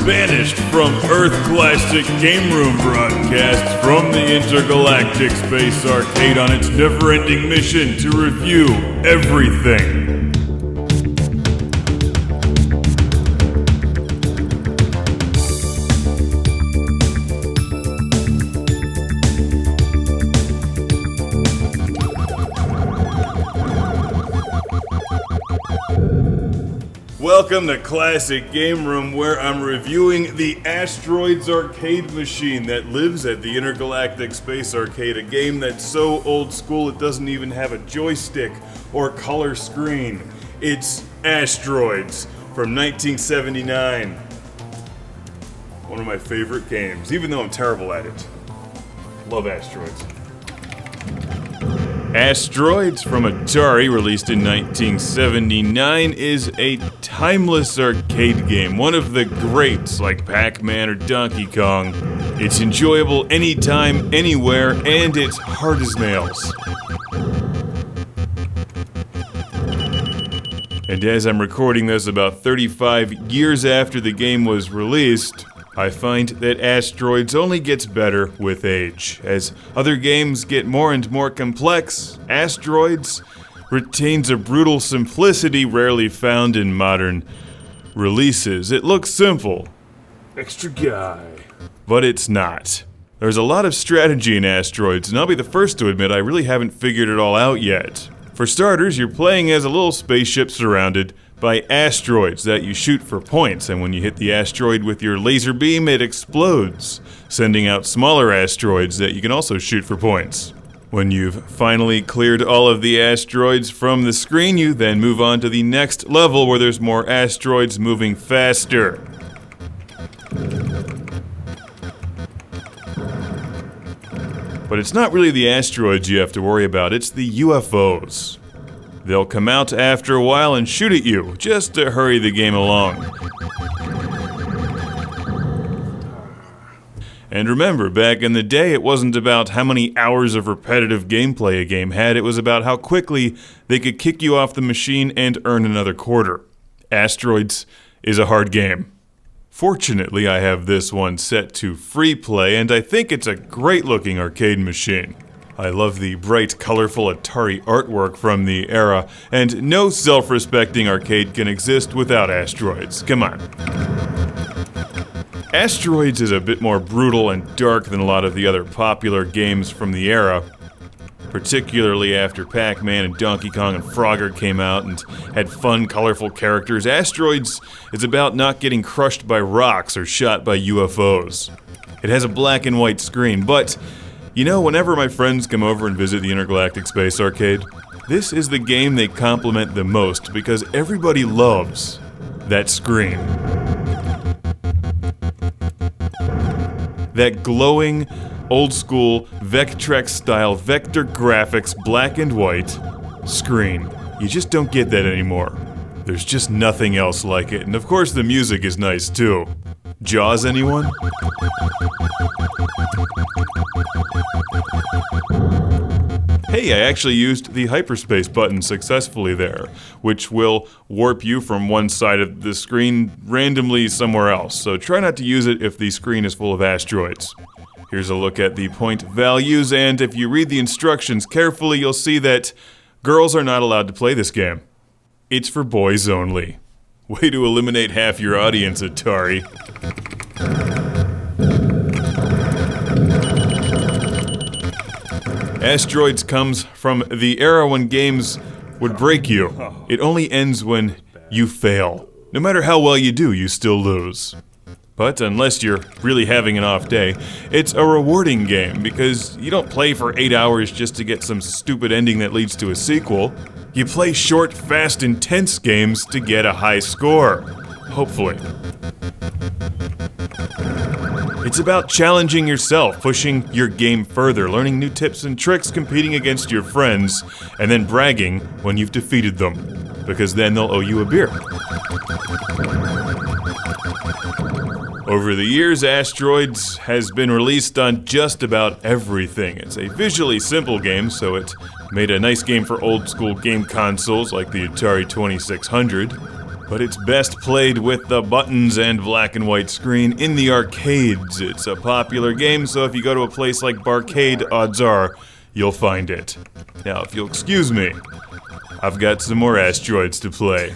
Banished from Earth Classic Game Room broadcasts from the Intergalactic Space Arcade on its never-ending mission to review everything. Welcome to Classic Game Room, where I'm reviewing the Asteroids arcade machine that lives at the Intergalactic Space Arcade, a game that's so old school it doesn't even have a joystick or color screen. It's Asteroids from 1979. One of my favorite games, even though I'm terrible at it. Love Asteroids. Asteroids from Atari, released in 1979, is a timeless arcade game, one of the greats like Pac-Man or Donkey Kong. It's enjoyable anytime, anywhere, and it's hard as nails. And as I'm recording this about 35 years after the game was released, I find that Asteroids only gets better with age. As other games get more and more complex, Asteroids retains a brutal simplicity rarely found in modern releases. It looks simple. Extra guy. But it's not. There's a lot of strategy in Asteroids, and I'll be the first to admit I really haven't figured it all out yet. For starters, you're playing as a little spaceship surrounded by asteroids that you shoot for points, and when you hit the asteroid with your laser beam, it explodes, sending out smaller asteroids that you can also shoot for points. When you've finally cleared all of the asteroids from the screen, you then move on to the next level where there's more asteroids moving faster. But it's not really the asteroids you have to worry about, it's the UFOs. They'll come out after a while and shoot at you, just to hurry the game along. And remember, back in the day, it wasn't about how many hours of repetitive gameplay a game had, it was about how quickly they could kick you off the machine and earn another quarter. Asteroids is a hard game. Fortunately, I have this one set to free play, and I think it's a great-looking arcade machine. I love the bright, colorful Atari artwork from the era, and no self-respecting arcade can exist without Asteroids. Come on. Asteroids is a bit more brutal and dark than a lot of the other popular games from the era, particularly after Pac-Man and Donkey Kong and Frogger came out and had fun, colorful characters. Asteroids is about not getting crushed by rocks or shot by UFOs. It has a black and white screen, but you know, whenever my friends come over and visit the Intergalactic Space Arcade, this is the game they compliment the most because everybody loves that screen. That glowing, old-school, Vectrex-style vector graphics black and white screen. You just don't get that anymore. There's just nothing else like it. And of course the music is nice too. Jaws, anyone? Hey, I actually used the hyperspace button successfully there, which will warp you from one side of the screen randomly somewhere else, so try not to use it if the screen is full of asteroids. Here's a look at the point values, and if you read the instructions carefully, you'll see that girls are not allowed to play this game. It's for boys only. Way to eliminate half your audience, Atari. Asteroids comes from the era when games would break you. It only ends when you fail. No matter how well you do, you still lose. But unless you're really having an off day, it's a rewarding game because you don't play for 8 hours just to get some stupid ending that leads to a sequel. You play short, fast, intense games to get a high score. Hopefully. It's about challenging yourself, pushing your game further, learning new tips and tricks, competing against your friends, and then bragging when you've defeated them, because then they'll owe you a beer. Over the years, Asteroids has been released on just about everything. It's a visually simple game, so it made a nice game for old-school game consoles like the Atari 2600. but it's best played with the buttons and black and white screen in the arcades. It's a popular game, so if you go to a place like Barcade, odds are you'll find it. Now, if you'll excuse me, I've got some more Asteroids to play.